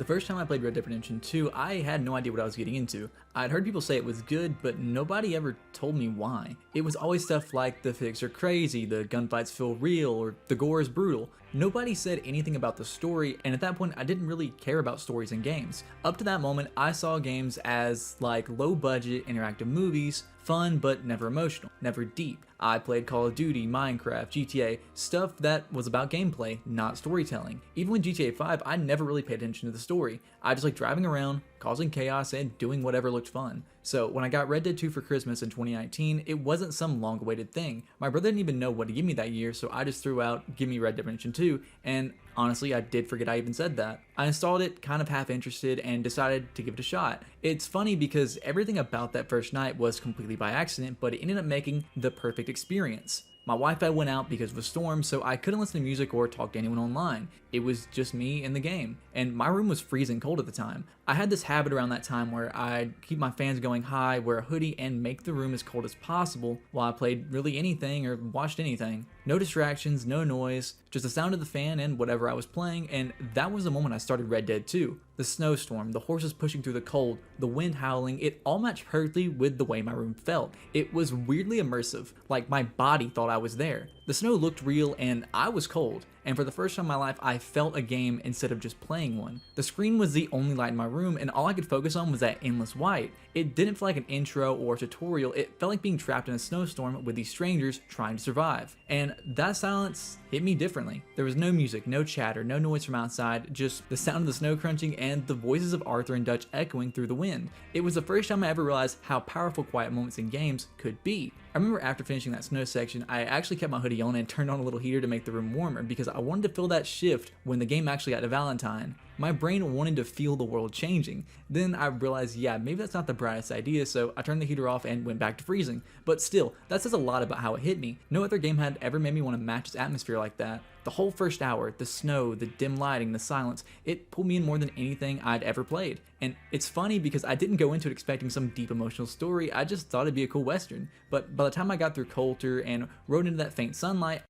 The first time I played Red Dead Redemption 2, I had no idea what I was getting into. I'd heard people say it was good, but nobody ever told me why. It was always stuff like the physics are crazy, the gunfights feel real, or the gore is brutal. Nobody said anything about the story, and at that point I didn't really care about stories in games. Up to that moment, I saw games as like low budget interactive movies, fun but never emotional, never deep. I played Call of Duty, Minecraft, GTA, stuff that was about gameplay, not storytelling. Even with GTA 5, I never really paid attention to the story. I just liked driving around, causing chaos, and doing whatever looked fun. So when I got Red Dead 2 for Christmas in 2019, it wasn't some long-awaited thing. My brother didn't even know what to give me that year, so I just threw out, "Give me Red Dead Redemption 2," and honestly, I did forget I even said that. I installed it, kind of half interested, and decided to give it a shot. It's funny because everything about that first night was completely by accident, but it ended up making the perfect experience. My Wi-Fi went out because of a storm, so I couldn't listen to music or talk to anyone online. It was just me and the game, and my room was freezing cold at the time. I had this habit around that time where I'd keep my fans going high, wear a hoodie, and make the room as cold as possible while I played really anything or watched anything. No distractions, no noise, just the sound of the fan and whatever I was playing, and that was the moment I started Red Dead 2. The snowstorm, the horses pushing through the cold, the wind howling, it all matched perfectly with the way my room felt. It was weirdly immersive, like my body thought I was there. The snow looked real and I was cold, and for the first time in my life I felt a game instead of just playing one. The screen was the only light in my room and all I could focus on was that endless white. It didn't feel like an intro or a tutorial, it felt like being trapped in a snowstorm with these strangers trying to survive. And that silence hit me differently. There was no music, no chatter, no noise from outside, just the sound of the snow crunching and the voices of Arthur and Dutch echoing through the wind. It was the first time I ever realized how powerful quiet moments in games could be. I remember after finishing that snow section, I actually kept my hoodie on and turned on a little heater to make the room warmer because I wanted to feel that shift when the game actually got to Valentine. My brain wanted to feel the world changing. Then I realized, yeah, maybe that's not the brightest idea, so I turned the heater off and went back to freezing. But still, that says a lot about how it hit me. No other game had ever made me want to match its atmosphere like that. The whole first hour, the snow, the dim lighting, the silence, it pulled me in more than anything I'd ever played. And it's funny because I didn't go into it expecting some deep emotional story, I just thought it'd be a cool western. But by the time I got through Coulter and rode into that faint sunlight,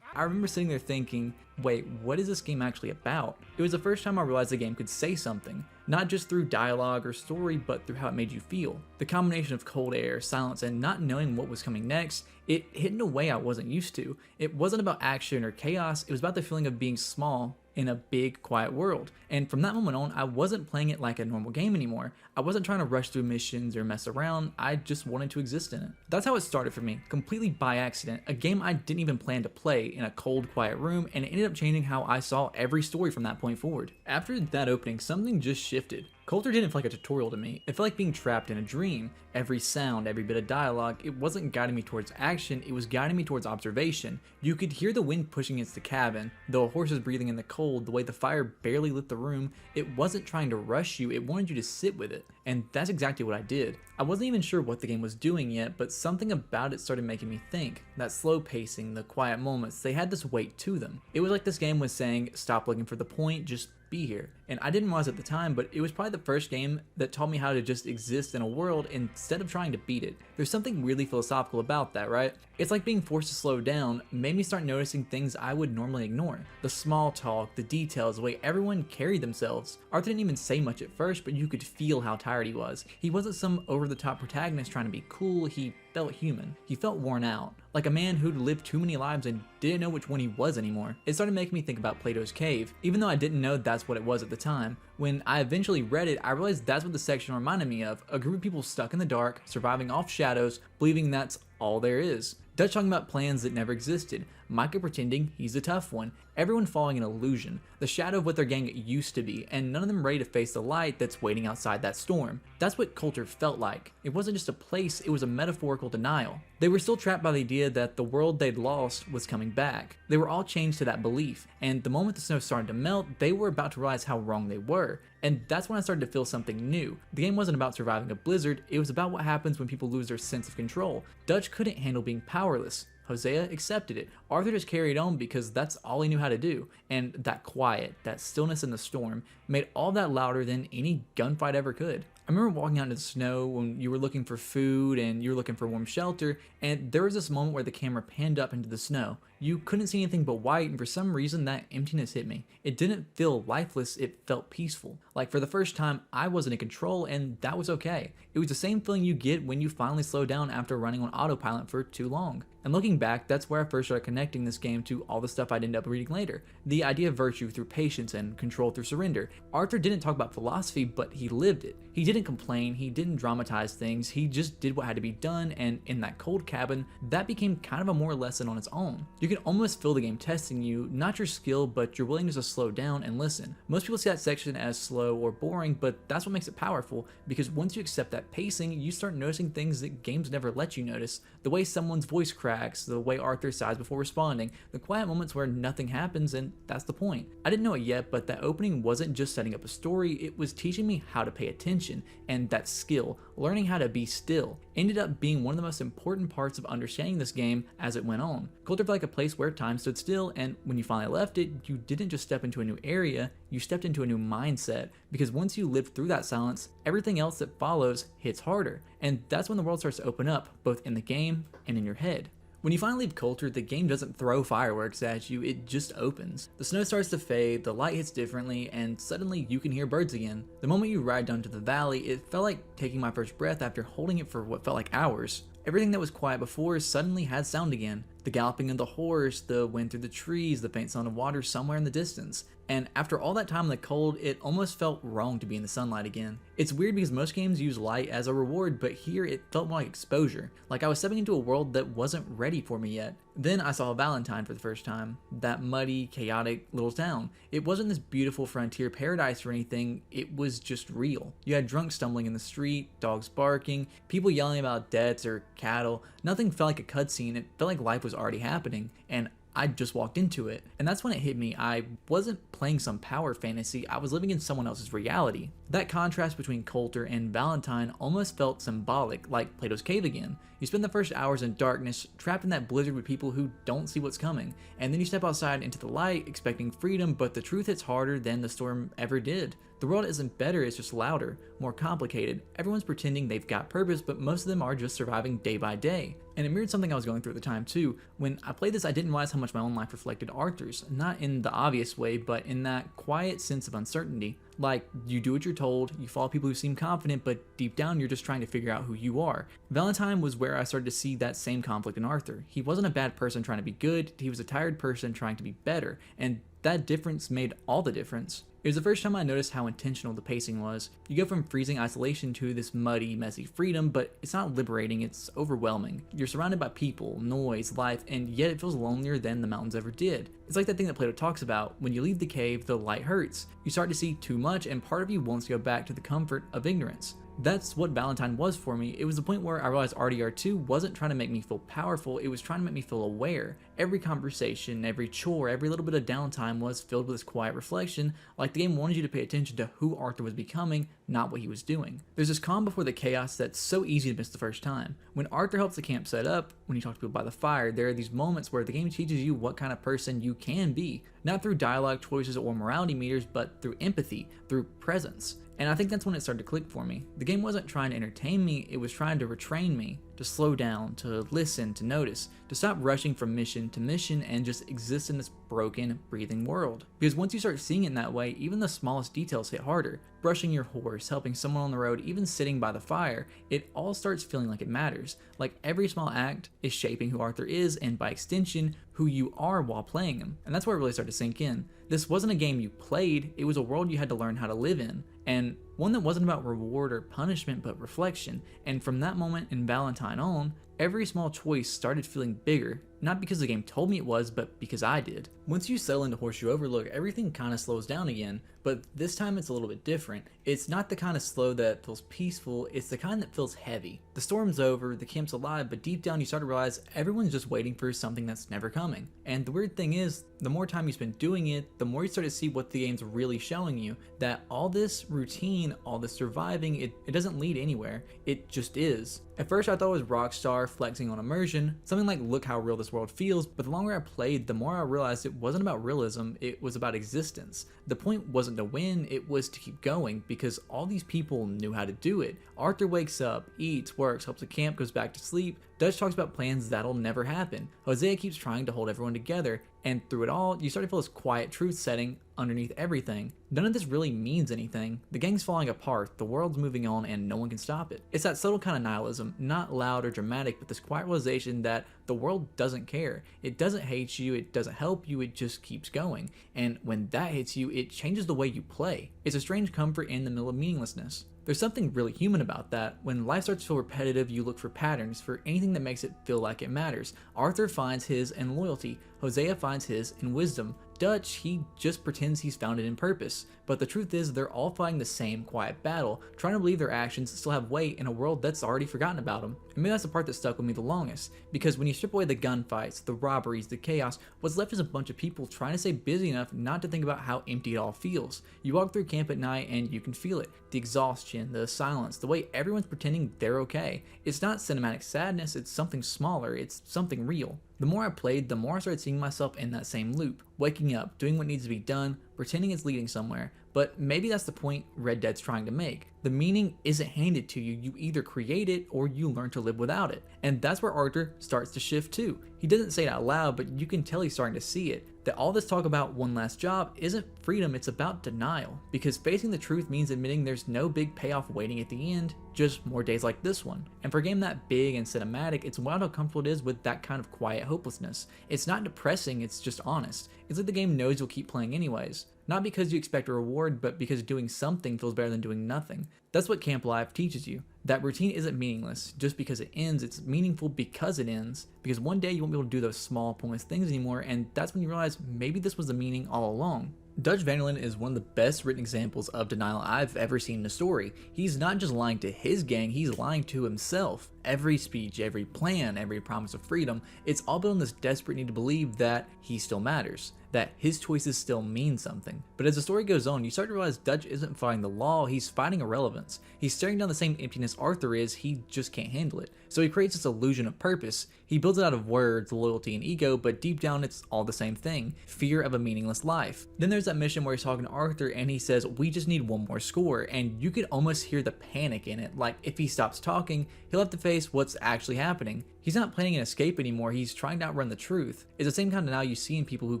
I remember sitting there thinking, wait, what is this game actually about? It was the first time I realized the game could say something, not just through dialogue or story, but through how it made you feel. The combination of cold air, silence, and not knowing what was coming next, it hit in a way I wasn't used to. It wasn't about action or chaos, it was about the feeling of being small in a big, quiet world. And from that moment on, I wasn't playing it like a normal game anymore. I wasn't trying to rush through missions or mess around, I just wanted to exist in it. That's how it started for me, completely by accident, a game I didn't even plan to play in a cold, quiet room, and it ended up changing how I saw every story from that point forward. After that opening, something just shifted. Coulter didn't feel like a tutorial to me, it felt like being trapped in a dream. Every sound, every bit of dialogue, it wasn't guiding me towards action, it was guiding me towards observation. You could hear the wind pushing against the cabin, the horses breathing in the cold, the way the fire barely lit the room. It wasn't trying to rush you, it wanted you to sit with it. And that's exactly what I did. I wasn't even sure what the game was doing yet, but something about it started making me think. That slow pacing, the quiet moments, they had this weight to them. It was like this game was saying, stop looking for the point, just be here. And I didn't realize at the time, but it was probably the first game that taught me how to just exist in a world instead of trying to beat it. There's something really philosophical about that, right? It's like being forced to slow down made me start noticing things I would normally ignore. The small talk, the details, the way everyone carried themselves. Arthur didn't even say much at first, but you could feel how tired he was. He wasn't some over-the-top protagonist trying to be cool, he felt human. He felt worn out, like a man who'd lived too many lives and didn't know which one he was anymore. It started making me think about Plato's Cave, even though I didn't know that's what it was at the time. When I eventually read it, I realized that's what the section reminded me of, a group of people stuck in the dark, surviving off shadows, believing that's all there is. Dutch talking about plans that never existed, Micah pretending he's the tough one, everyone following an illusion, the shadow of what their gang used to be, and none of them ready to face the light that's waiting outside that storm. That's what Coulter felt like. It wasn't just a place, it was a metaphorical denial. They were still trapped by the idea that the world they'd lost was coming back. They were all changed to that belief, and the moment the snow started to melt, they were about to realize how wrong they were. And that's when I started to feel something new. The game wasn't about surviving a blizzard, it was about what happens when people lose their sense of control. Dutch couldn't handle being powerless. Hosea accepted it. Arthur just carried on because that's all he knew how to do. And that quiet, that stillness in the storm, made all that louder than any gunfight ever could. I remember walking out into the snow when you were looking for food and you were looking for warm shelter, and there was this moment where the camera panned up into the snow. You couldn't see anything but white, and for some reason that emptiness hit me. It didn't feel lifeless, it felt peaceful. Like for the first time, I wasn't in control, and that was okay. It was the same feeling you get when you finally slow down after running on autopilot for too long. And looking back, that's where I first started connecting this game to all the stuff I'd end up reading later. The idea of virtue through patience and control through surrender. Arthur didn't talk about philosophy, but he lived it. He didn't complain, he didn't dramatize things, he just did what had to be done, and in that cold cabin, that became kind of a moral lesson on its own. You can almost feel the game testing you, not your skill, but your willingness to slow down and listen. Most people see that section as slow or boring, but that's what makes it powerful, because once you accept that pacing, you start noticing things that games never let you notice. The way someone's voice cracks, the way Arthur sighs before responding, the quiet moments where nothing happens, and that's the point. I didn't know it yet, but that opening wasn't just setting up a story, it was teaching me how to pay attention, and that skill, learning how to be still, ended up being one of the most important parts of understanding this game as it went on. Coulter felt like a place where time stood still, and when you finally left it, you didn't just step into a new area, you stepped into a new mindset, because once you lived through that silence, everything else that follows hits harder, and that's when the world starts to open up, both in the game and in your head. When you finally leave Coulter, the game doesn't throw fireworks at you, it just opens. The snow starts to fade, the light hits differently, and suddenly you can hear birds again. The moment you ride down to the valley, it felt like taking my first breath after holding it for what felt like hours. Everything that was quiet before suddenly had sound again. The galloping of the horse, the wind through the trees, the faint sound of water somewhere in the distance. And after all that time in the cold, it almost felt wrong to be in the sunlight again. It's weird because most games use light as a reward, but here it felt more like exposure, like I was stepping into a world that wasn't ready for me yet. Then I saw Valentine for the first time, that muddy, chaotic little town. It wasn't this beautiful frontier paradise or anything, it was just real. You had drunks stumbling in the street, dogs barking, people yelling about debts or cattle. Nothing felt like a cutscene, it felt like life was already happening, and I just walked into it. And that's when it hit me. I wasn't playing some power fantasy, I was living in someone else's reality. That contrast between Coulter and Valentine almost felt symbolic, like Plato's Cave again. You spend the first hours in darkness, trapped in that blizzard with people who don't see what's coming, and then you step outside into the light, expecting freedom, but the truth hits harder than the storm ever did. The world isn't better, it's just louder, more complicated. Everyone's pretending they've got purpose, but most of them are just surviving day by day. And it mirrored something I was going through at the time too. When I played this, I didn't realize how much my own life reflected Arthur's, not in the obvious way, but in that quiet sense of uncertainty. Like, you do what you're told, you follow people who seem confident, but deep down you're just trying to figure out who you are. Valentine was where I started to see that same conflict in Arthur. He wasn't a bad person trying to be good, he was a tired person trying to be better, and that difference made all the difference. It was the first time I noticed how intentional the pacing was. You go from freezing isolation to this muddy, messy freedom, but it's not liberating, it's overwhelming. You're surrounded by people, noise, life, and yet it feels lonelier than the mountains ever did. It's like that thing that Plato talks about, when you leave the cave, the light hurts. You start to see too much, and part of you wants to go back to the comfort of ignorance. That's what Valentine was for me. It was the point where I realized RDR2 wasn't trying to make me feel powerful, it was trying to make me feel aware. Every conversation, every chore, every little bit of downtime was filled with this quiet reflection, like the game wanted you to pay attention to who Arthur was becoming, not what he was doing. There's this calm before the chaos that's so easy to miss the first time. When Arthur helps the camp set up, when you talk to people by the fire, there are these moments where the game teaches you what kind of person you can be, not through dialogue choices or morality meters, but through empathy, through presence. And I think that's when it started to click for me. The game wasn't trying to entertain me, it was trying to retrain me, to slow down, to listen, to notice, to stop rushing from mission to mission and just exist in this broken, breathing world. Because once you start seeing it in that way, even the smallest details hit harder. Brushing your horse, helping someone on the road, even sitting by the fire, it all starts feeling like it matters. Like every small act is shaping who Arthur is and by extension, who you are while playing him. And that's where it really started to sink in. This wasn't a game you played, it was a world you had to learn how to live in. And one that wasn't about reward or punishment, but reflection. And from that moment in Valentine on, every small choice started feeling bigger, not because the game told me it was, but because I did. Once you settle into Horseshoe Overlook, everything kind of slows down again, but this time it's a little bit different. It's not the kind of slow that feels peaceful, it's the kind that feels heavy. The storm's over, the camp's alive, but deep down you start to realize everyone's just waiting for something that's never coming. And the weird thing is, the more time you spend doing it, the more you start to see what the game's really showing you, that all this routine, all this surviving, it doesn't lead anywhere, it just is. At first I thought it was Rockstar flexing on immersion, something like look how real this this world feels, but the longer I played, the more I realized it wasn't about realism, it was about existence. The point wasn't to win, it was to keep going, because all these people knew how to do it. Arthur wakes up, eats, works, helps at camp, goes back to sleep. Dutch talks about plans that'll never happen. Hosea keeps trying to hold everyone together, and through it all, you start to feel this quiet truth setting underneath everything. None of this really means anything. The gang's falling apart, the world's moving on, and no one can stop it. It's that subtle kind of nihilism, not loud or dramatic, but this quiet realization that the world doesn't care. It doesn't hate you, it doesn't help you, it just keeps going. And when that hits you, it changes the way you play. It's a strange comfort in the middle of meaninglessness. There's something really human about that. When life starts to feel repetitive, you look for patterns, for anything that makes it feel like it matters. Arthur finds his in loyalty. Hosea finds his in wisdom. Dutch, he just pretends he's found it in purpose. But the truth is, they're all fighting the same quiet battle, trying to believe their actions still have weight in a world that's already forgotten about them. And maybe that's the part that stuck with me the longest, because when you strip away the gunfights, the robberies, the chaos, what's left is a bunch of people trying to stay busy enough not to think about how empty it all feels. You walk through camp at night and you can feel it. The exhaustion, the silence, the way everyone's pretending they're okay. It's not cinematic sadness, it's something smaller, it's something real. The more I played, the more I started seeing myself in that same loop, waking up, doing what needs to be done, pretending it's leading somewhere. But maybe that's the point Red Dead's trying to make. The meaning isn't handed to you, you either create it or you learn to live without it. And that's where Arthur starts to shift too. He doesn't say it out loud, but you can tell he's starting to see it. That all this talk about one last job isn't freedom, it's about denial. Because facing the truth means admitting there's no big payoff waiting at the end, just more days like this one. And for a game that big and cinematic, it's wild how comfortable it is with that kind of quiet hopelessness. It's not depressing, it's just honest. It's like the game knows you'll keep playing anyways. Not because you expect a reward, but because doing something feels better than doing nothing. That's what camp life teaches you. That routine isn't meaningless just because it ends, it's meaningful because it ends. Because one day you won't be able to do those small pointless things anymore, and that's when you realize maybe this was the meaning all along. Dutch Van der Linde is one of the best written examples of denial I've ever seen in a story. He's not just lying to his gang, he's lying to himself. Every speech, every plan, every promise of freedom, it's all built on this desperate need to believe that he still matters, that his choices still mean something. But as the story goes on, you start to realize Dutch isn't fighting the law, he's fighting irrelevance. He's staring down the same emptiness Arthur is, he just can't handle it. So he creates this illusion of purpose. He builds it out of words, loyalty, and ego, but deep down it's all the same thing, fear of a meaningless life. Then there's that mission where he's talking to Arthur and he says, we just need one more score, and you could almost hear the panic in it, like if he stops talking, he'll have to face what's actually happening. He's not planning an escape anymore, he's trying to outrun the truth. It's the same kind of now you see in people who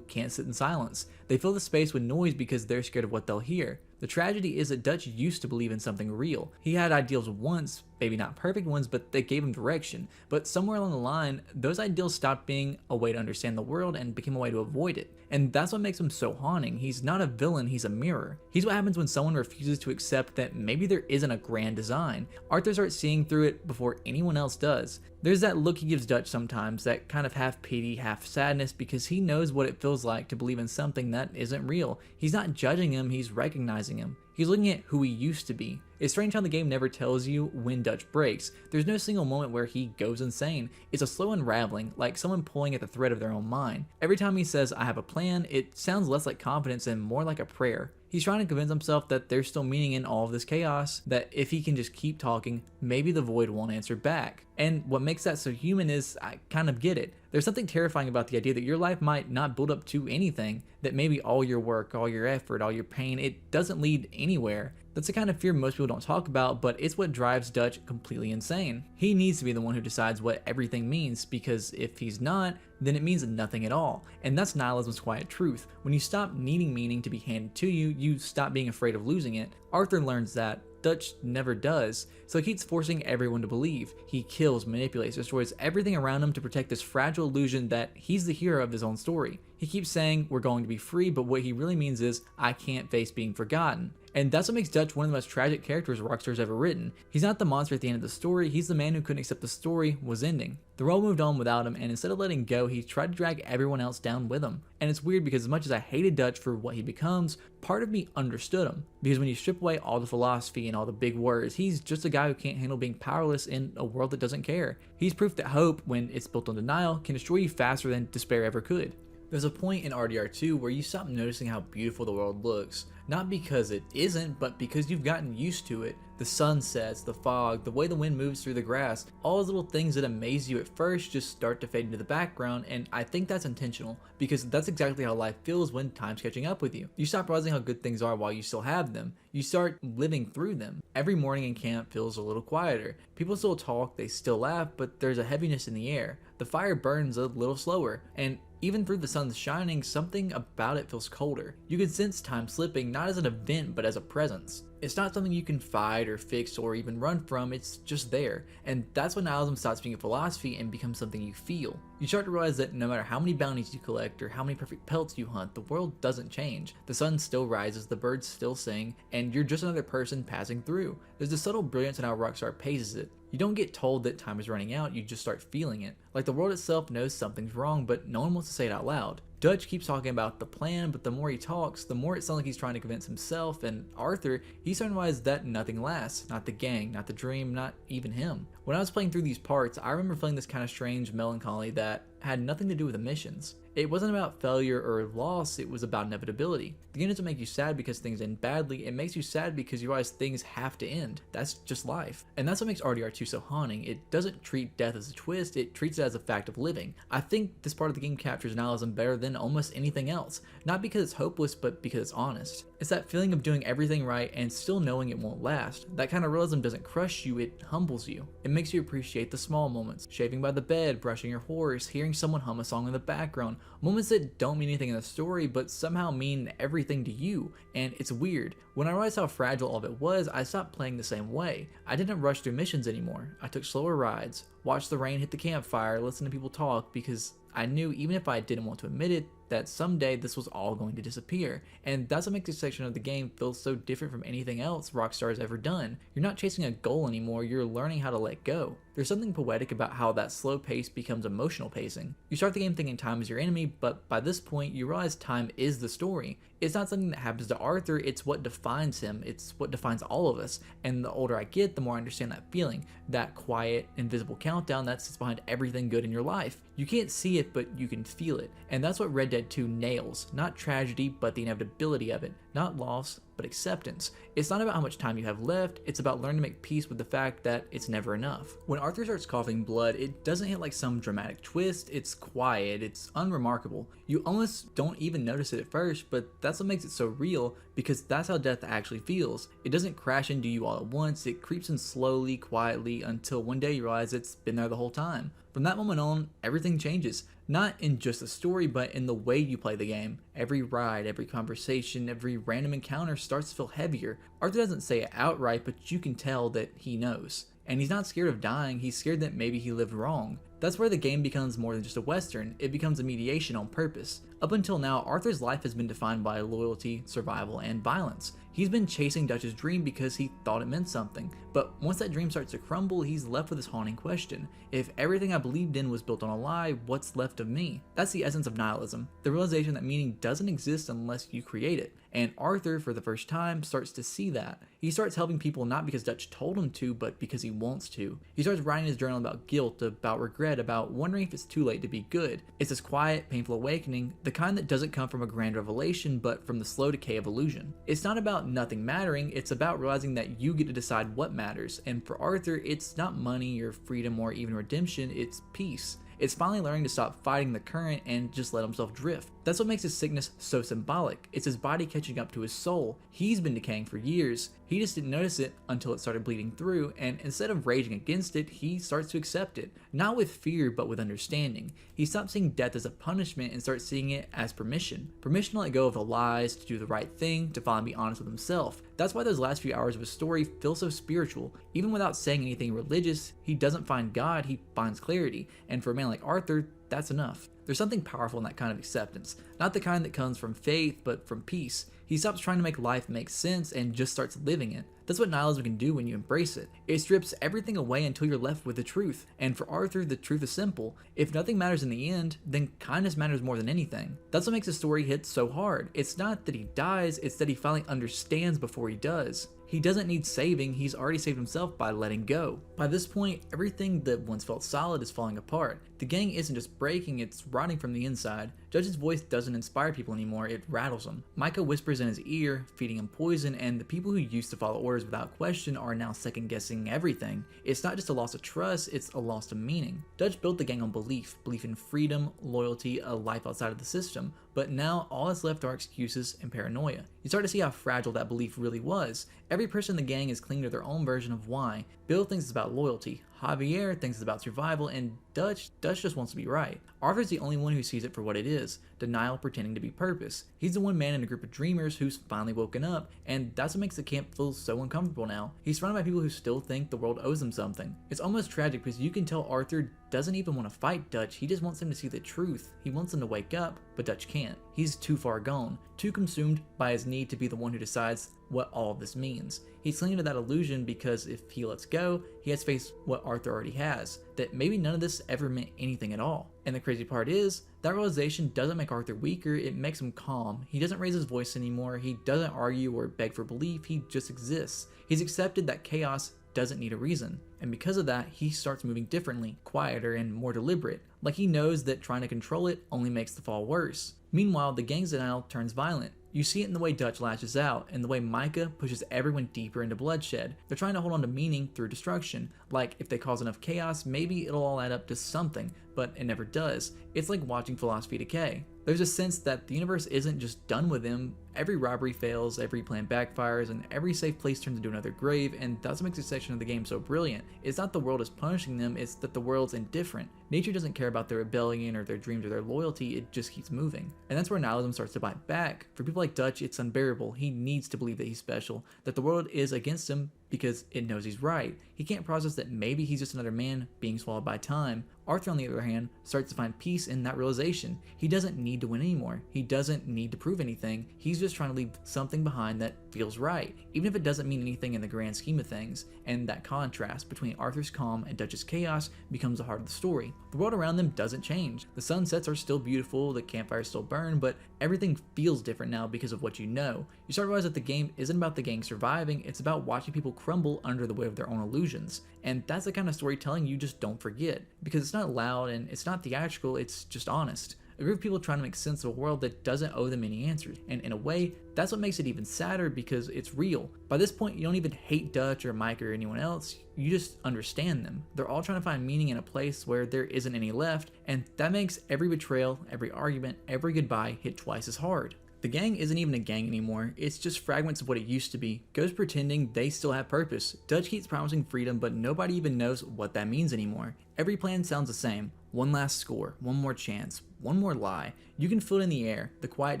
can't sit in silence. They fill the space with noise because they're scared of what they'll hear. The tragedy is that Dutch used to believe in something real. He had ideals once, maybe not perfect ones, but they gave him direction. But somewhere along the line, those ideals stopped being a way to understand the world and became a way to avoid it. And that's what makes him so haunting. He's not a villain, he's a mirror. He's what happens when someone refuses to accept that maybe there isn't a grand design. Arthur starts seeing through it before anyone else does. There's that look he gives Dutch sometimes, that kind of half pity, half sadness, because he knows what it feels like to believe in something that isn't real. He's not judging him, he's recognizing him. He's looking at who he used to be. It's strange how the game never tells you when Dutch breaks. There's no single moment where he goes insane. It's a slow unraveling, like someone pulling at the thread of their own mind. Every time he says, I have a plan, it sounds less like confidence and more like a prayer. He's trying to convince himself that there's still meaning in all of this chaos, that if he can just keep talking, maybe the void won't answer back. And what makes that so human is, I kind of get it. There's something terrifying about the idea that your life might not build up to anything, that maybe all your work, all your effort, all your pain, it doesn't lead anywhere. That's the kind of fear most people don't talk about, but it's what drives Dutch completely insane. He needs to be the one who decides what everything means, because if he's not, then it means nothing at all. And that's nihilism's quiet truth. When you stop needing meaning to be handed to you, you stop being afraid of losing it. Arthur learns that. Dutch never does, so he keeps forcing everyone to believe. He kills, manipulates, destroys everything around him to protect this fragile illusion that he's the hero of his own story. He keeps saying, we're going to be free, but what he really means is, I can't face being forgotten. And that's what makes Dutch one of the most tragic characters Rockstar's ever written. He's not the monster at the end of the story, he's the man who couldn't accept the story was ending. The world moved on without him, and instead of letting go, he tried to drag everyone else down with him. And it's weird because as much as I hated Dutch for what he becomes, part of me understood him. Because when you strip away all the philosophy and all the big words, he's just a guy who can't handle being powerless in a world that doesn't care. He's proof that hope, when it's built on denial, can destroy you faster than despair ever could. There's a point in RDR2 where you stop noticing how beautiful the world looks. Not because it isn't, but because you've gotten used to it. The sunsets, the fog, the way the wind moves through the grass, all those little things that amaze you at first just start to fade into the background, and I think that's intentional, because that's exactly how life feels when time's catching up with you. You stop realizing how good things are while you still have them. You start living through them. Every morning in camp feels a little quieter. People still talk, they still laugh, but there's a heaviness in the air. The fire burns a little slower, and even through the sun's shining, something about it feels colder. You can sense time slipping, not as an event, but as a presence. It's not something you can fight or fix or even run from, it's just there. And that's when nihilism stops being a philosophy and becomes something you feel. You start to realize that no matter how many bounties you collect or how many perfect pelts you hunt, the world doesn't change. The sun still rises, the birds still sing, and you're just another person passing through. There's a subtle brilliance in how Rockstar paces it. You don't get told that time is running out, you just start feeling it. Like the world itself knows something's wrong, but no one wants to say it out loud. Dutch keeps talking about the plan, but the more he talks, the more it sounds like he's trying to convince himself, and Arthur, he's starting to realize that nothing lasts. Not the gang, not the dream, not even him. When I was playing through these parts, I remember feeling this kind of strange melancholy that had nothing to do with the missions. It wasn't about failure or loss, it was about inevitability. The game doesn't make you sad because things end badly, it makes you sad because you realize things have to end. That's just life. And that's what makes RDR2 so haunting. It doesn't treat death as a twist, it treats it as a fact of living. I think this part of the game captures nihilism better than almost anything else. Not because it's hopeless, but because it's honest. It's that feeling of doing everything right and still knowing it won't last. That kind of realism doesn't crush you, it humbles you. It makes you appreciate the small moments. Shaving by the bed, brushing your horse, hearing someone hum a song in the background. Moments that don't mean anything in the story, but somehow mean everything to you. And it's weird. When I realized how fragile all of it was, I stopped playing the same way. I didn't rush through missions anymore. I took slower rides, watched the rain hit the campfire, listened to people talk, because I knew even if I didn't want to admit it, that someday this was all going to disappear. And that's what makes this section of the game feel so different from anything else Rockstar has ever done. You're not chasing a goal anymore, you're learning how to let go. There's something poetic about how that slow pace becomes emotional pacing. You start the game thinking time is your enemy, but by this point you realize time is the story. It's not something that happens to Arthur, it's what defines him, it's what defines all of us. And the older I get, the more I understand that feeling, that quiet, invisible countdown that sits behind everything good in your life. You can't see it, but you can feel it. And that's what Red Dead 2 nails. Not tragedy, but the inevitability of it. Not loss, but acceptance. It's not about how much time you have left, it's about learning to make peace with the fact that it's never enough. When Arthur starts coughing blood, it doesn't hit like some dramatic twist, it's quiet, it's unremarkable. You almost don't even notice it at first, but that's what makes it so real, because that's how death actually feels. It doesn't crash into you all at once, it creeps in slowly, quietly, until one day you realize it's been there the whole time. From that moment on, everything changes. Not in just the story, but in the way you play the game. Every ride, every conversation, every random encounter starts to feel heavier. Arthur doesn't say it outright, but you can tell that he knows. And he's not scared of dying, he's scared that maybe he lived wrong. That's where the game becomes more than just a western, it becomes a mediation on purpose. Up until now, Arthur's life has been defined by loyalty, survival, and violence. He's been chasing Dutch's dream because he thought it meant something, but once that dream starts to crumble, he's left with this haunting question. If everything I believed in was built on a lie, what's left of me? That's the essence of nihilism, the realization that meaning doesn't exist unless you create it. And Arthur, for the first time, starts to see that. He starts helping people not because Dutch told him to, but because he wants to. He starts writing his journal about guilt, about regret, about wondering if it's too late to be good. It's this quiet, painful awakening, the kind that doesn't come from a grand revelation, but from the slow decay of illusion. It's not about nothing mattering, it's about realizing that you get to decide what matters. And for Arthur, it's not money or freedom or even redemption, it's peace. It's finally learning to stop fighting the current and just let himself drift. That's what makes his sickness so symbolic. It's his body catching up to his soul. He's been decaying for years. He just didn't notice it until it started bleeding through, and instead of raging against it, he starts to accept it. Not with fear, but with understanding. He stops seeing death as a punishment and starts seeing it as permission. Permission to let go of the lies, to do the right thing, to finally be honest with himself. That's why those last few hours of his story feel so spiritual. Even without saying anything religious, he doesn't find God, he finds clarity. And for a man like Arthur, that's enough. There's something powerful in that kind of acceptance. Not the kind that comes from faith, but from peace. He stops trying to make life make sense and just starts living it. That's what nihilism can do when you embrace it. It strips everything away until you're left with the truth. And for Arthur, the truth is simple. If nothing matters in the end, then kindness matters more than anything. That's what makes the story hit so hard. It's not that he dies, it's that he finally understands before he does. He doesn't need saving, he's already saved himself by letting go. By this point, everything that once felt solid is falling apart. The gang isn't just breaking, it's rotting from the inside. Dutch's voice doesn't inspire people anymore, it rattles them. Micah whispers in his ear, feeding him poison, and the people who used to follow orders without question are now second guessing everything. It's not just a loss of trust, it's a loss of meaning. Dutch built the gang on belief in freedom, loyalty, a life outside of the system, but now all that's left are excuses and paranoia. You start to see how fragile that belief really was. Every person in the gang is clinging to their own version of why. Bill thinks it's about loyalty, Javier thinks it's about survival, and Dutch just wants to be right. Arthur's the only one who sees it for what it is, denial pretending to be purpose. He's the one man in a group of dreamers who's finally woken up, and that's what makes the camp feel so uncomfortable now. He's surrounded by people who still think the world owes him something. It's almost tragic because you can tell Arthur doesn't even want to fight Dutch, he just wants him to see the truth. He wants him to wake up, but Dutch can't. He's too far gone, too consumed by his need to be the one who decides what all of this means. He's clinging to that illusion because if he lets go, he has to face what Arthur already has, that maybe none of this ever meant anything at all. And the crazy part is, that realization doesn't make Arthur weaker, it makes him calm. He doesn't raise his voice anymore, he doesn't argue or beg for belief, he just exists. He's accepted that chaos doesn't need a reason, and because of that, he starts moving differently, quieter and more deliberate, like he knows that trying to control it only makes the fall worse. Meanwhile, the gang's denial turns violent. You see it in the way Dutch lashes out, and the way Micah pushes everyone deeper into bloodshed. They're trying to hold on to meaning through destruction, like if they cause enough chaos, maybe it'll all add up to something, but it never does. It's like watching philosophy decay. There's a sense that the universe isn't just done with them. Every robbery fails, every plan backfires, and every safe place turns into another grave, and that's what makes this section of the game so brilliant. It's not the world is punishing them, it's that the world's indifferent. Nature doesn't care about their rebellion or their dreams or their loyalty, it just keeps moving. And that's where nihilism starts to bite back. For people like Dutch, it's unbearable. He needs to believe that he's special, that the world is against him because it knows he's right. He can't process that maybe he's just another man being swallowed by time. Arthur, on the other hand, starts to find peace in that realization. He doesn't need to win anymore. He doesn't need to prove anything. He's just trying to leave something behind that feels right, even if it doesn't mean anything in the grand scheme of things. And that contrast between Arthur's calm and Dutch's chaos becomes the heart of the story. The world around them doesn't change. The sunsets are still beautiful, the campfires still burn, but everything feels different now because of what you know. You start to realize that the game isn't about the gang surviving, it's about watching people crumble under the weight of their own illusions. And that's the kind of storytelling you just don't forget, because it's not loud and it's not theatrical, it's just honest. A group of people trying to make sense of a world that doesn't owe them any answers, and in a way, that's what makes it even sadder because it's real. By this point, you don't even hate Dutch or Mike or anyone else, you just understand them. They're all trying to find meaning in a place where there isn't any left, and that makes every betrayal, every argument, every goodbye hit twice as hard. The gang isn't even a gang anymore, it's just fragments of what it used to be, ghosts pretending they still have purpose. Dutch keeps promising freedom, but nobody even knows what that means anymore. Every plan sounds the same. One last score, one more chance, one more lie. You can feel it in the air, the quiet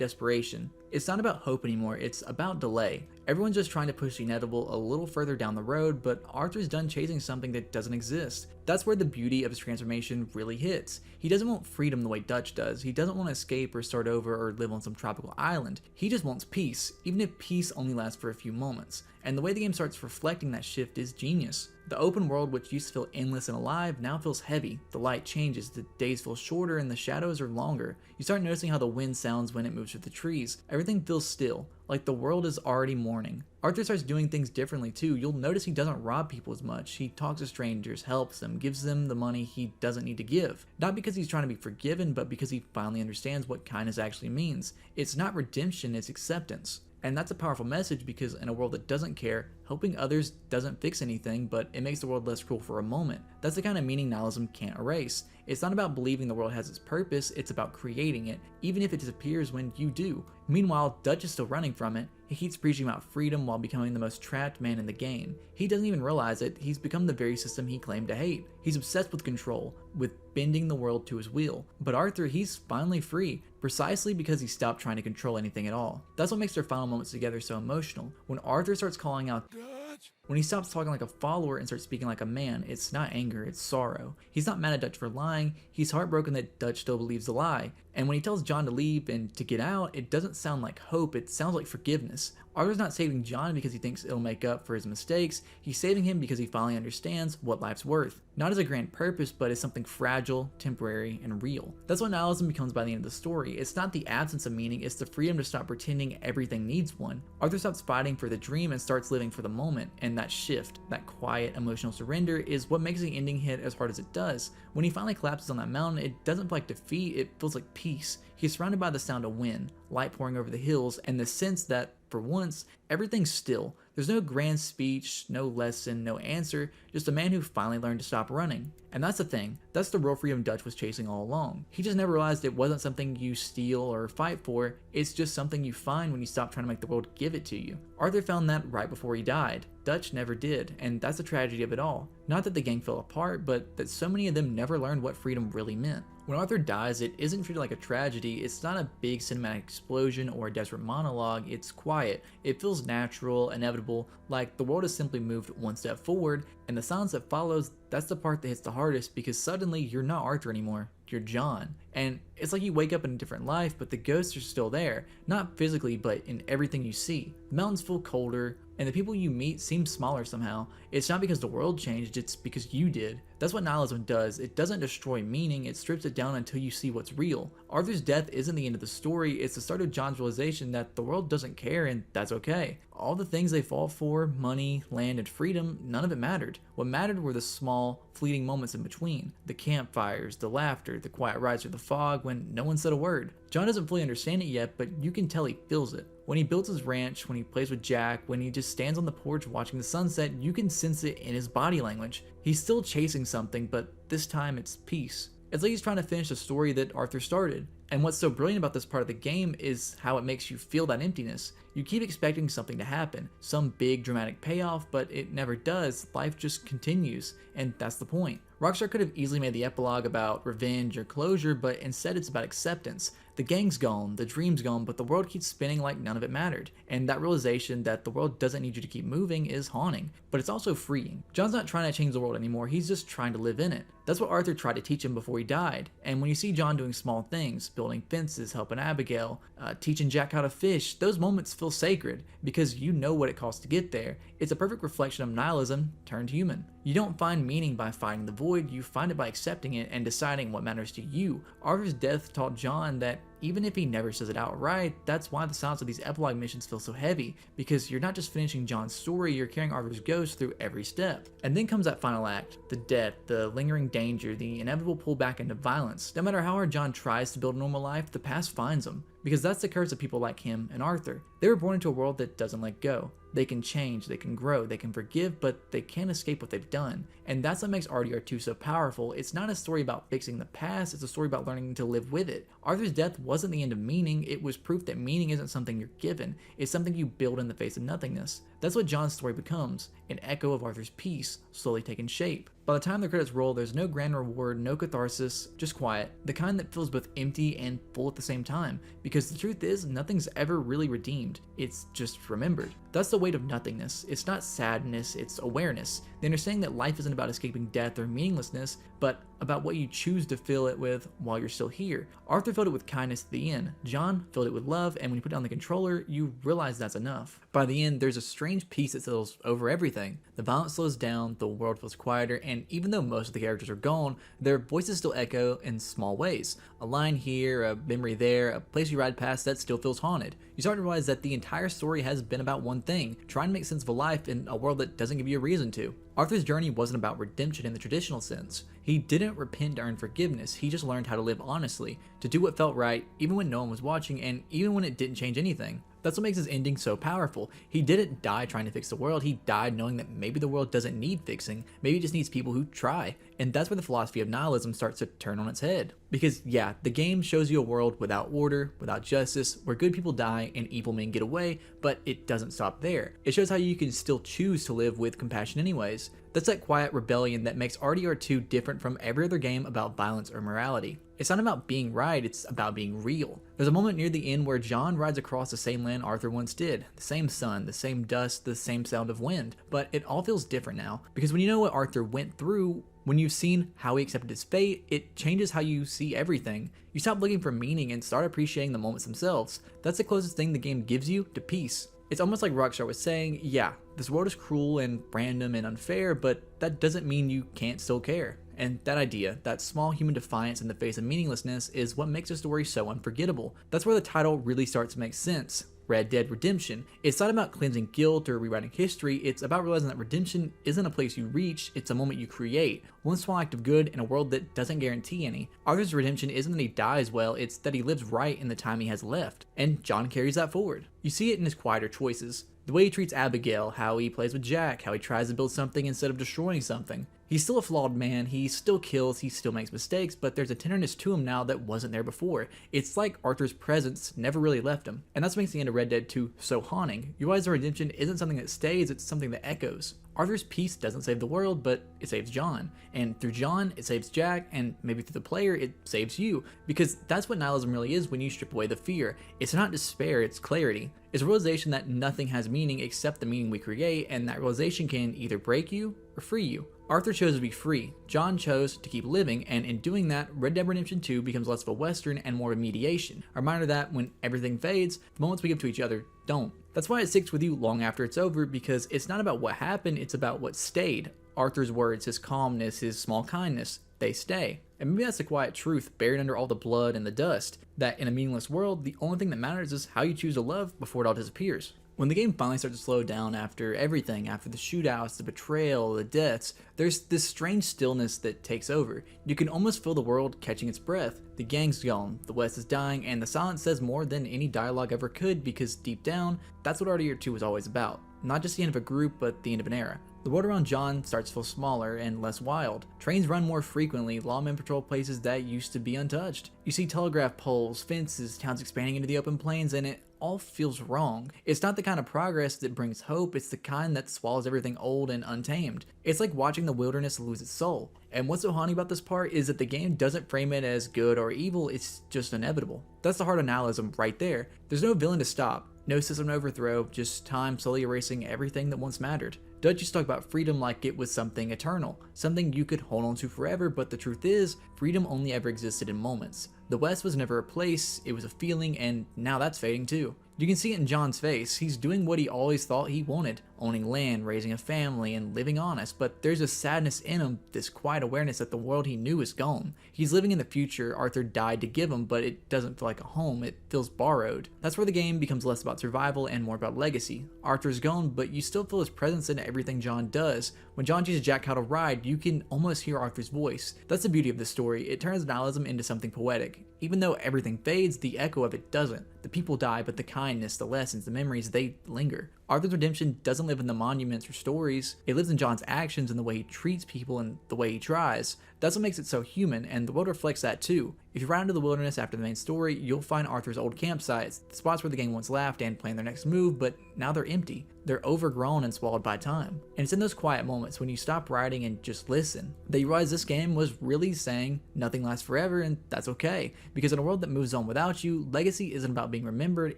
desperation. It's not about hope anymore, it's about delay. Everyone's just trying to push the inevitable a little further down the road, but Arthur's done chasing something that doesn't exist. That's where the beauty of his transformation really hits. He doesn't want freedom the way Dutch does. He doesn't want to escape or start over or live on some tropical island. He just wants peace, even if peace only lasts for a few moments. And the way the game starts reflecting that shift is genius. The open world, which used to feel endless and alive, now feels heavy. The light changes, the days feel shorter, and the shadows are longer. You start noticing how the wind sounds when it moves through the trees. Everything feels still, like the world is already mourning. Arthur starts doing things differently too. You'll notice he doesn't rob people as much. He talks to strangers, helps them, gives them the money he doesn't need to give. Not because he's trying to be forgiven, but because he finally understands what kindness actually means. It's not redemption, it's acceptance. And that's a powerful message because in a world that doesn't care, helping others doesn't fix anything, but it makes the world less cruel for a moment. That's the kind of meaning nihilism can't erase. It's not about believing the world has its purpose, it's about creating it, even if it disappears when you do. Meanwhile, Dutch is still running from it. He keeps preaching about freedom while becoming the most trapped man in the game. He doesn't even realize it, he's become the very system he claimed to hate. He's obsessed with control, with bending the world to his will. But Arthur, he's finally free, precisely because he stopped trying to control anything at all. That's what makes their final moments together so emotional. When Arthur starts calling out Dutch, when he stops talking like a follower and starts speaking like a man, it's not anger, it's sorrow. He's not mad at Dutch for lying, he's heartbroken that Dutch still believes the lie. And when he tells John to leave and to get out, it doesn't sound like hope, it sounds like forgiveness. Arthur's not saving John because he thinks it'll make up for his mistakes, he's saving him because he finally understands what life's worth. Not as a grand purpose, but as something fragile, temporary, and real. That's what nihilism becomes by the end of the story. It's not the absence of meaning, it's the freedom to stop pretending everything needs one. Arthur stops fighting for the dream and starts living for the moment, and that shift, that quiet emotional surrender, is what makes the ending hit as hard as it does. When he finally collapses on that mountain, it doesn't feel like defeat, it feels like peace. He's surrounded by the sound of wind, light pouring over the hills, and the sense that, for once, everything's still. There's no grand speech, no lesson, no answer, just a man who finally learned to stop running. And that's the thing, that's the real freedom Dutch was chasing all along. He just never realized it wasn't something you steal or fight for, it's just something you find when you stop trying to make the world give it to you. Arthur found that right before he died. Dutch never did, and that's the tragedy of it all. Not that the gang fell apart, but that so many of them never learned what freedom really meant. When Arthur dies, it isn't treated like a tragedy, it's not a big cinematic explosion or a desperate monologue, it's quiet. It feels natural, inevitable, like the world has simply moved one step forward, and the silence that follows, that's the part that hits the hardest because suddenly you're not Arthur anymore, you're John. And it's like you wake up in a different life, but the ghosts are still there, not physically, but in everything you see. The mountains feel colder, and the people you meet seem smaller somehow. It's not because the world changed, it's because you did. That's what nihilism does. It doesn't destroy meaning, it strips it down until you see what's real. Arthur's death isn't the end of the story, it's the start of John's realization that the world doesn't care and that's okay. All the things they fought for, money, land, and freedom, none of it mattered. What mattered were the small, fleeting moments in between. The campfires, the laughter, the quiet rides through the fog when no one said a word. John doesn't fully understand it yet, but you can tell he feels it. When he builds his ranch, when he plays with Jack, when he just stands on the porch watching the sunset, you can sense it in his body language. He's still chasing something, but this time it's peace. It's like he's trying to finish the story that Arthur started. And what's so brilliant about this part of the game is how it makes you feel that emptiness. You keep expecting something to happen, some big dramatic payoff, but it never does. Life just continues, and that's the point. Rockstar could have easily made the epilogue about revenge or closure, but instead it's about acceptance. The gang's gone, the dream's gone, but the world keeps spinning like none of it mattered. And that realization that the world doesn't need you to keep moving is haunting, but it's also freeing. John's not trying to change the world anymore, he's just trying to live in it. That's what Arthur tried to teach him before he died. And when you see John doing small things, building fences, helping Abigail, teaching Jack how to fish, those moments feel sacred because you know what it costs to get there. It's a perfect reflection of nihilism turned human. You don't find meaning by fighting the void, you find it by accepting it and deciding what matters to you. Arthur's death taught John that even if he never says it outright, that's why the silence of these epilogue missions feel so heavy, because you're not just finishing John's story, you're carrying Arthur's ghost through every step. And then comes that final act, the death, the lingering danger, the inevitable pullback into violence. No matter how hard John tries to build a normal life, the past finds him, because that's the curse of people like him and Arthur. They were born into a world that doesn't let go. They can change, they can grow, they can forgive, but they can't escape what they've done. And that's what makes RDR2 so powerful. It's not a story about fixing the past, it's a story about learning to live with it. Arthur's death wasn't the end of meaning, it was proof that meaning isn't something you're given, it's something you build in the face of nothingness. That's what John's story becomes, an echo of Arthur's peace, slowly taking shape. By the time the credits roll, there's no grand reward, no catharsis, just quiet, the kind that feels both empty and full at the same time, because the truth is, nothing's ever really redeemed, it's just remembered. That's the weight of nothingness. It's not sadness, it's awareness. The understanding that life isn't about escaping death or meaninglessness, but about what you choose to fill it with while you're still here. Arthur filled it with kindness at the end. John filled it with love, and when you put down the controller, you realize that's enough. By the end, there's a strange peace that settles over everything. The violence slows down, the world feels quieter, and even though most of the characters are gone, their voices still echo in small ways. A line here, a memory there, a place you ride past that still feels haunted. You start to realize that the entire story has been about one thing, trying to make sense of a life in a world that doesn't give you a reason to. Arthur's journey wasn't about redemption in the traditional sense. He didn't repent to earn forgiveness, he just learned how to live honestly, to do what felt right even when no one was watching and even when it didn't change anything. That's what makes his ending so powerful. He didn't die trying to fix the world, he died knowing that maybe the world doesn't need fixing, maybe it just needs people who try. And that's where the philosophy of nihilism starts to turn on its head. Because yeah, the game shows you a world without order, without justice, where good people die and evil men get away, but it doesn't stop there. It shows how you can still choose to live with compassion anyways. That's that quiet rebellion that makes RDR2 different from every other game about violence or morality. It's not about being right, it's about being real. There's a moment near the end where John rides across the same land Arthur once did. The same sun, the same dust, the same sound of wind. But it all feels different now, because when you know what Arthur went through, when you've seen how he accepted his fate, it changes how you see everything. You stop looking for meaning and start appreciating the moments themselves. That's the closest thing the game gives you to peace. It's almost like Rockstar was saying, yeah, this world is cruel and random and unfair, but that doesn't mean you can't still care. And that idea, that small human defiance in the face of meaninglessness, is what makes a story so unforgettable. That's where the title really starts to make sense. Red Dead Redemption. It's not about cleansing guilt or rewriting history, it's about realizing that redemption isn't a place you reach, it's a moment you create. One small act of good in a world that doesn't guarantee any. Arthur's redemption isn't that he dies well, it's that he lives right in the time he has left. And John carries that forward. You see it in his quieter choices. The way he treats Abigail, how he plays with Jack, how he tries to build something instead of destroying something. He's still a flawed man, he still kills, he still makes mistakes, but there's a tenderness to him now that wasn't there before. It's like Arthur's presence never really left him. And that's what makes the end of Red Dead 2 so haunting. You realize the redemption isn't something that stays, it's something that echoes. Arthur's peace doesn't save the world, but it saves John. And through John, it saves Jack, and maybe through the player, it saves you. Because that's what nihilism really is when you strip away the fear. It's not despair, it's clarity. It's a realization that nothing has meaning except the meaning we create, and that realization can either break you or free you. Arthur chose to be free, John chose to keep living, and in doing that, Red Dead Redemption 2 becomes less of a western and more of a mediation. A reminder that when everything fades, the moments we give to each other don't. That's why it sticks with you long after it's over, because it's not about what happened, it's about what stayed. Arthur's words, his calmness, his small kindness, they stay. And maybe that's the quiet truth buried under all the blood and the dust, that in a meaningless world, the only thing that matters is how you choose to love before it all disappears. When the game finally starts to slow down after everything, after the shootouts, the betrayal, the deaths, there's this strange stillness that takes over. You can almost feel the world catching its breath. The gang's gone, the West is dying, and the silence says more than any dialogue ever could, because deep down, that's what RDR 2 was always about. Not just the end of a group, but the end of an era. The world around John starts to feel smaller and less wild. Trains run more frequently, lawmen patrol places that used to be untouched. You see telegraph poles, fences, towns expanding into the open plains, and it all feels wrong. It's not the kind of progress that brings hope, it's the kind that swallows everything old and untamed. It's like watching the wilderness lose its soul. And what's so haunting about this part is that the game doesn't frame it as good or evil, it's just inevitable. That's the heart of nihilism right there. There's no villain to stop, no system to overthrow, just time slowly erasing everything that once mattered. Dutch used to talk about freedom like it was something eternal, something you could hold on to forever, but the truth is, freedom only ever existed in moments. The West was never a place, it was a feeling, and now that's fading too. You can see it in John's face. He's doing what he always thought he wanted, owning land, raising a family, and living honest, but there's a sadness in him, this quiet awareness that the world he knew is gone. He's living in the future Arthur died to give him, but it doesn't feel like a home, it feels borrowed. That's where the game becomes less about survival and more about legacy. Arthur's gone, but you still feel his presence in everything John does. When John teaches Jack how to ride, you can almost hear Arthur's voice. That's the beauty of this story, it turns nihilism into something poetic. Even though everything fades, the echo of it doesn't. The people die, but the kindness, the lessons, the memories, they linger. Arthur's redemption doesn't live in the monuments or stories, it lives in John's actions and the way he treats people and the way he tries. That's what makes it so human, and the world reflects that too. If you ride into the wilderness after the main story, you'll find Arthur's old campsites, the spots where the gang once laughed and planned their next move, but now they're empty. They're overgrown and swallowed by time. And it's in those quiet moments when you stop riding and just listen that you realize this game was really saying nothing lasts forever, and that's okay. Because in a world that moves on without you, legacy isn't about being remembered,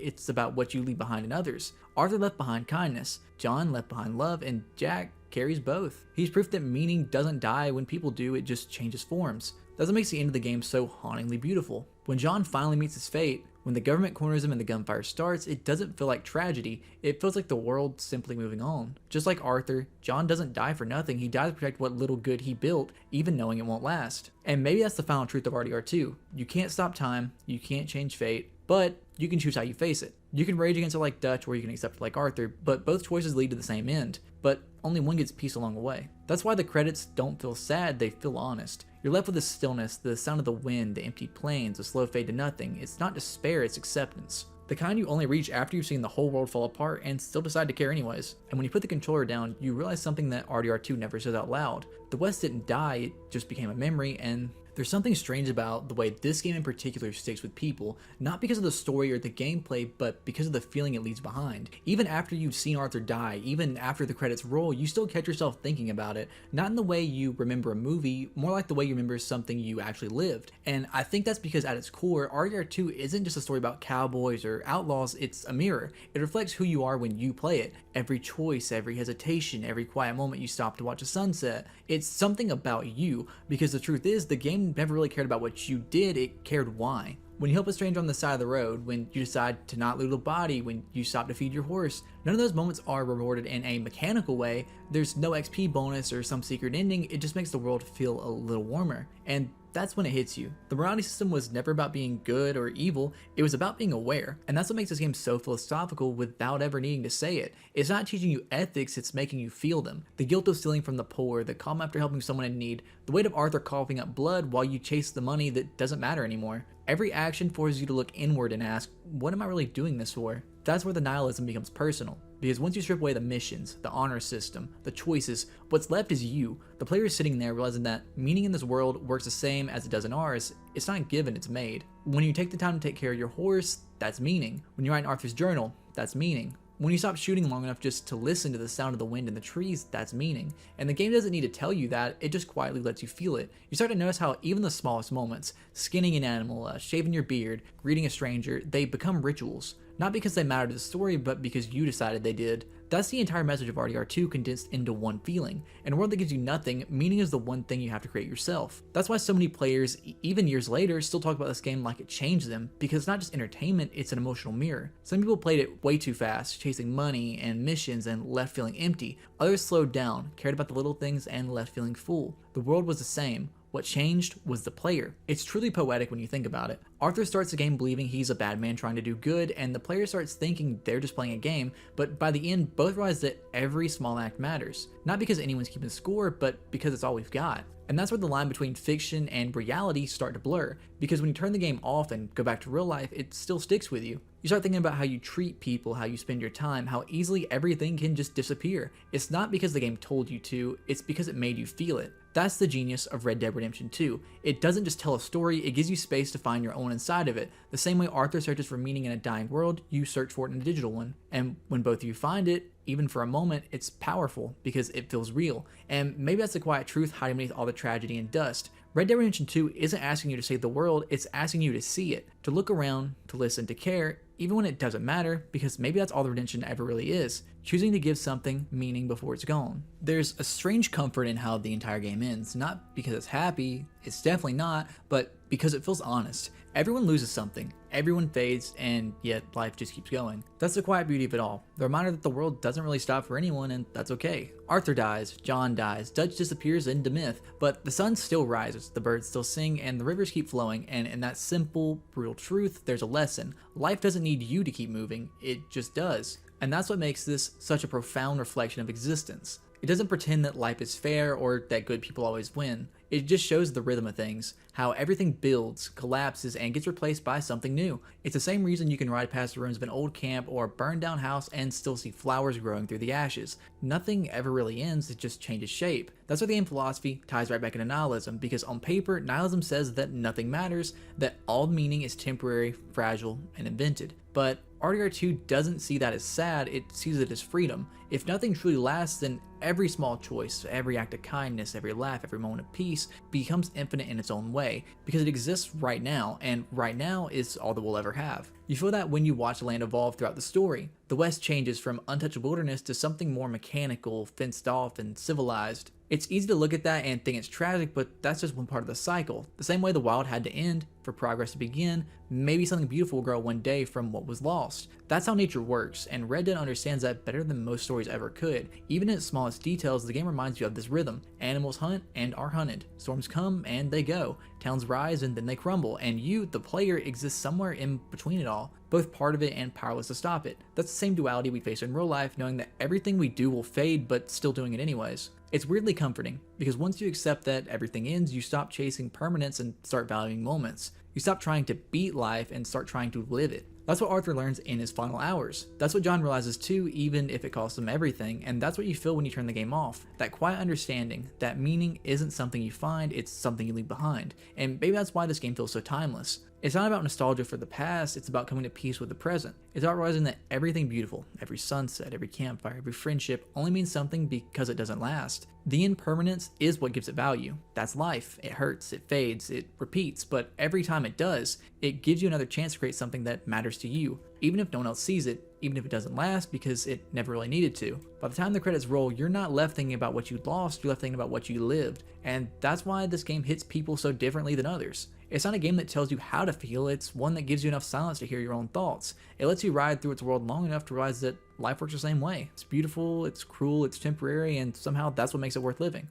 it's about what you leave behind in others. Arthur left behind kindness, John left behind love, and Jack carries both. He's proof that meaning doesn't die when people do, it just changes forms. That's what makes the end of the game so hauntingly beautiful. When John finally meets his fate, when the government corners him and the gunfire starts, it doesn't feel like tragedy, it feels like the world simply moving on. Just like Arthur, John doesn't die for nothing, he dies to protect what little good he built, even knowing it won't last. And maybe that's the final truth of RDR 2. You can't stop time, you can't change fate, but you can choose how you face it. You can rage against it like Dutch, or you can accept it like Arthur, but both choices lead to the same end. But only one gets peace along the way. That's why the credits don't feel sad, they feel honest. You're left with the stillness, the sound of the wind, the empty plains, the slow fade to nothing. It's not despair, it's acceptance. The kind you only reach after you've seen the whole world fall apart and still decide to care anyways. And when you put the controller down, you realize something that RDR 2 never says out loud. The West didn't die, it just became a memory, and there's something strange about the way this game in particular sticks with people, not because of the story or the gameplay, but because of the feeling it leaves behind. Even after you've seen Arthur die, even after the credits roll, you still catch yourself thinking about it, not in the way you remember a movie, more like the way you remember something you actually lived. And I think that's because at its core, RDR 2 isn't just a story about cowboys or outlaws, it's a mirror. It reflects who you are when you play it. Every choice, every hesitation, every quiet moment you stop to watch a sunset, it's something about you, because the truth is, the game never really cared about what you did, it cared why. When you help a stranger on the side of the road, when you decide to not loot a body, when you stop to feed your horse, none of those moments are rewarded in a mechanical way. There's no XP bonus or some secret ending, it just makes the world feel a little warmer. And that's when it hits you. The morality system was never about being good or evil, it was about being aware. And that's what makes this game so philosophical without ever needing to say it. It's not teaching you ethics, it's making you feel them. The guilt of stealing from the poor, the calm after helping someone in need, the weight of Arthur coughing up blood while you chase the money that doesn't matter anymore. Every action forces you to look inward and ask, what am I really doing this for? That's where the nihilism becomes personal. Because once you strip away the missions, the honor system, the choices, what's left is you. The player is sitting there realizing that meaning in this world works the same as it does in ours. It's not given, it's made. When you take the time to take care of your horse, that's meaning. When you write in Arthur's journal, that's meaning. When you stop shooting long enough just to listen to the sound of the wind in the trees, that's meaning. And the game doesn't need to tell you that, it just quietly lets you feel it. You start to notice how even the smallest moments, skinning an animal, shaving your beard, greeting a stranger, they become rituals. Not because they matter to the story, but because you decided they did. That's the entire message of RDR2 condensed into one feeling. In a world that gives you nothing, meaning is the one thing you have to create yourself. That's why so many players, even years later, still talk about this game like it changed them, because it's not just entertainment, it's an emotional mirror. Some people played it way too fast, chasing money and missions and left feeling empty. Others slowed down, cared about the little things, and left feeling full. The world was the same. What changed was the player. It's truly poetic when you think about it. Arthur starts the game believing he's a bad man trying to do good, and the player starts thinking they're just playing a game, but by the end, both realize that every small act matters. Not because anyone's keeping score, but because it's all we've got. And that's where the line between fiction and reality start to blur, because when you turn the game off and go back to real life, it still sticks with you. You start thinking about how you treat people, how you spend your time, how easily everything can just disappear. It's not because the game told you to, it's because it made you feel it. That's the genius of Red Dead Redemption 2. It doesn't just tell a story, it gives you space to find your own inside of it. The same way Arthur searches for meaning in a dying world, you search for it in a digital one. And when both of you find it, even for a moment, it's powerful because it feels real. And maybe that's the quiet truth hiding beneath all the tragedy and dust. Red Dead Redemption 2 isn't asking you to save the world, it's asking you to see it, to look around, to listen, to care, even when it doesn't matter, because maybe that's all the redemption ever really is, choosing to give something meaning before it's gone. There's a strange comfort in how the entire game ends, not because it's happy, it's definitely not, but because it feels honest. Everyone loses something, everyone fades, and yet life just keeps going. That's the quiet beauty of it all. The reminder that the world doesn't really stop for anyone, and that's okay. Arthur dies, John dies, Dutch disappears into myth, but the sun still rises, the birds still sing, and the rivers keep flowing, and in that simple, brutal truth, there's a lesson. Life doesn't need you to keep moving, it just does. And that's what makes this such a profound reflection of existence. It doesn't pretend that life is fair or that good people always win. It just shows the rhythm of things, how everything builds, collapses, and gets replaced by something new. It's the same reason you can ride past the ruins of an old camp or a burned down house and still see flowers growing through the ashes. Nothing ever really ends, it just changes shape. That's why the game philosophy ties right back into nihilism, because on paper, nihilism says that nothing matters, that all meaning is temporary, fragile, and invented. But RDR2 doesn't see that as sad, it sees it as freedom. If nothing truly lasts, then every small choice, every act of kindness, every laugh, every moment of peace becomes infinite in its own way, because it exists right now, and right now is all that we'll ever have. You feel that when you watch the land evolve throughout the story. The West changes from untouched wilderness to something more mechanical, fenced off, and civilized. It's easy to look at that and think it's tragic, but that's just one part of the cycle. The same way the wild had to end for progress to begin, maybe something beautiful will grow one day from what was lost. That's how nature works, and Red Dead understands that better than most stories ever could. Even in its smallest details, the game reminds you of this rhythm. Animals hunt and are hunted. Storms come and they go. Towns rise and then they crumble, and you, the player, exist somewhere in between it all, both part of it and powerless to stop it. That's the same duality we face in real life, knowing that everything we do will fade, but still doing it anyways. It's weirdly comforting, because once you accept that everything ends, you stop chasing permanence and start valuing moments. You stop trying to beat life and start trying to live it. That's what Arthur learns in his final hours. That's what John realizes too, even if it costs him everything, and that's what you feel when you turn the game off. That quiet understanding that meaning isn't something you find, it's something you leave behind. And maybe that's why this game feels so timeless. It's not about nostalgia for the past, it's about coming to peace with the present. It's about realizing that everything beautiful, every sunset, every campfire, every friendship only means something because it doesn't last. The impermanence is what gives it value. That's life. It hurts, it fades, it repeats, but every time it does, it gives you another chance to create something that matters to you, even if no one else sees it, even if it doesn't last because it never really needed to. By the time the credits roll, you're not left thinking about what you lost, you're left thinking about what you lived, and that's why this game hits people so differently than others. It's not a game that tells you how to feel, it's one that gives you enough silence to hear your own thoughts. It lets you ride through its world long enough to realize that life works the same way. It's beautiful, it's cruel, it's temporary, and somehow that's what makes it worth living.